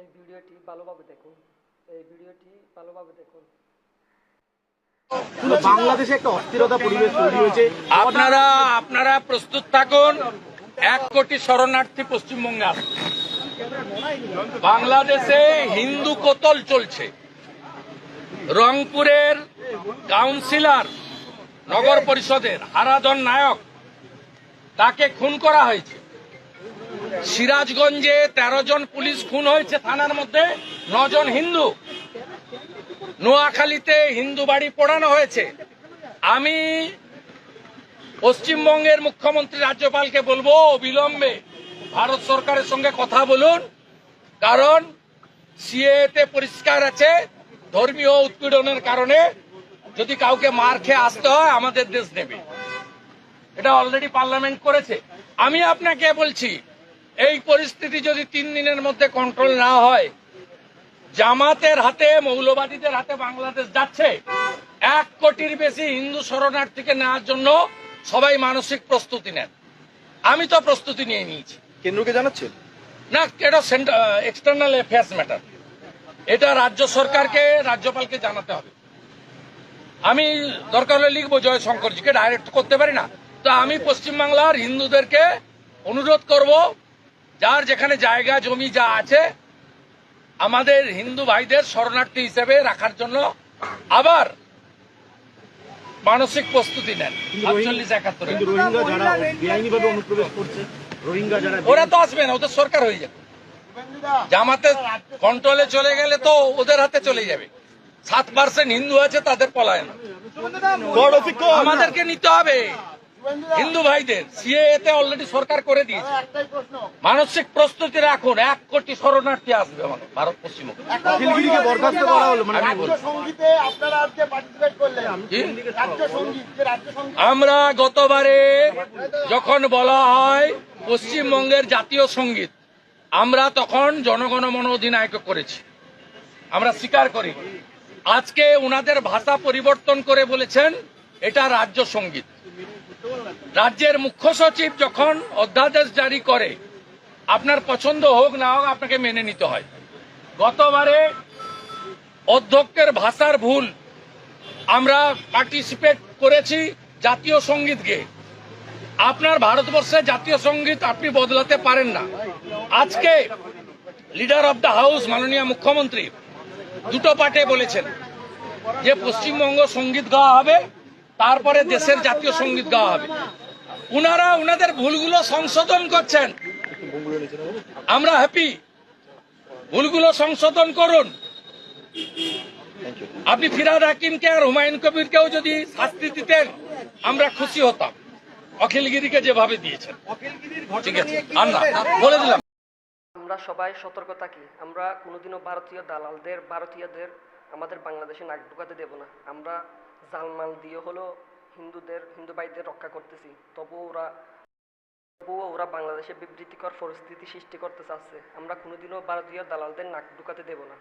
এই ভিডিওটি ভালোভাবে দেখুন। বাংলাদেশে একটা অস্থিরতা পরিবেশ তৈরি হয়েছে। আপনারা প্রস্তুত থাকুন। 1 কোটি শরণার্থী পশ্চিমবঙ্গে আসছে। বাংলাদেশে হিন্দু কতল চলছে। রংপুরের কাউন্সিলর, নগর পরিষদের হারাধন নায়ক, তাকে খুন করা হয়েছে। সিরাজগঞ্জে 13 জন পুলিশ খুন হয়েছে, থানার মধ্যে 9 জন হিন্দু। নোয়াখালীতে হিন্দু বাড়ি পোড়ানো হয়েছে। আমি পশ্চিমবঙ্গের মুখ্যমন্ত্রী রাজ্যপালকে বলবো অবিলম্বে ভারত সরকারের সঙ্গে কথা বলুন, কারণ সিএতে পরিষ্কার আছে ধর্মীয় উৎপীড়নের কারণে যদি কাউকে মার খেয়ে আসতে হয় আমাদের দেশ নেবে। এটা অলরেডি পার্লামেন্ট করেছে। আমি আপনাকে বলছি, এই পরিস্থিতি যদি 3 দিনের মধ্যে কন্ট্রোল না হয়, জামাতের হাতে, মৌলবাদীদের হাতে বাংলাদেশ যাচ্ছে। 1 কোটির বেশি হিন্দু শরণার্থীকে নেওয়ার জন্য সবাই মানসিক প্রস্তুতি নেন। আমি তো প্রস্তুতি নিয়ে নিয়েছি। কেন্দ্রকে জানাচ্ছেন না, এটা এক্সটার্নাল অ্যাফেয়ার্স ম্যাটার। এটা রাজ্য সরকারকে, রাজ্যপালকে জানাতে হবে। আমি দরকার হলে লিখবো জয়শঙ্করজিকে, ডাইরেক্ট করতে পারি না। তো আমি পশ্চিমবাংলার হিন্দুদেরকে অনুরোধ করব, যার যেখানে জায়গা জমি যা আছে আমাদের হিন্দু ভাইদের শরণার্থী হিসেবে রাখার জন্য আবার মানসিক প্রস্তুতি নেন। 48-71 ওরা তো আসবে না, ওদের সরকার হয়ে যাবে। জামাতের কন্ট্রোলে চলে গেলে তো ওদের হাতে চলে যাবে। 7% হিন্দু আছে, তাদের পলায়ন। আমাদেরকে নিতে হবে হিন্দু ভাইদের। সিএতে অলরেডি সরকার করে দিয়েছে। মানসিক প্রস্তুতি রাখুন। 1 কোটি শরণার্থী আসবে আমাদের ভারত পশ্চিমবঙ্গে। আমরা গতবারে যখন বলা হয় পশ্চিমবঙ্গের জাতীয় সঙ্গীত, আমরা তখন জনগণ মন অধিনায়ক করেছি, আমরা স্বীকার করি। আজকে উনাদের ভাষা পরিবর্তন করে বলেছেন এটা রাজ্য সঙ্গীত। রাজ্যের মুখ্য সচিব যখন অধ্যাদেশ জারি করে, আপনার পছন্দ হোক না হোক আপনাকে মেনে নিতে হয়। গতবারে অধ্যক্ষের ভাষার ভুল, আমরা পার্টিসিপেট করেছি জাতীয় সঙ্গীত গেয়ে। আপনার ভারতবর্ষে জাতীয় সঙ্গীত আপনি বদলাতে পারেন না। আজকে লিডার অব দ্য হাউস মাননীয় মুখ্যমন্ত্রী 2টো পার্টে বলেছেন যে পশ্চিমবঙ্গ সঙ্গীত গাওয়া হবে, তারপরে দেশের জাতীয় সঙ্গীত গাওয়া হবে। উনারা উনাদের ভুলগুলো সংশোধন করছেন, আমরা হ্যাপি। ভুলগুলো সংশোধন করুন। আপনি ফিরহাদ হাকিমকে আর হুমায়ুন কবিরকেও যদি শাস্তি দিতেন আমরা খুশি হতাম, অখিলগিরিকে যেভাবে দিয়েছেন। ঠিক আছে, আর না বলে দিলাম। আমরা সবাই সতর্ক থাকি। আমরা কোনোদিনও ভারতীয় দালালদের, ভারতীয়দের আমাদের বাংলাদেশে নাক ঢুকাতে দেব না। আমরা জালমাল দিয়ে হলো হিন্দু ভাইদের রক্ষা করতেছি, তবুও ওরা বাংলাদেশে বিবৃতিকর পরিস্থিতি সৃষ্টি করতে চাচ্ছে। আমরা কোনোদিনও ভারতীয় দালালদের নাক ঢুকাতে দেব না।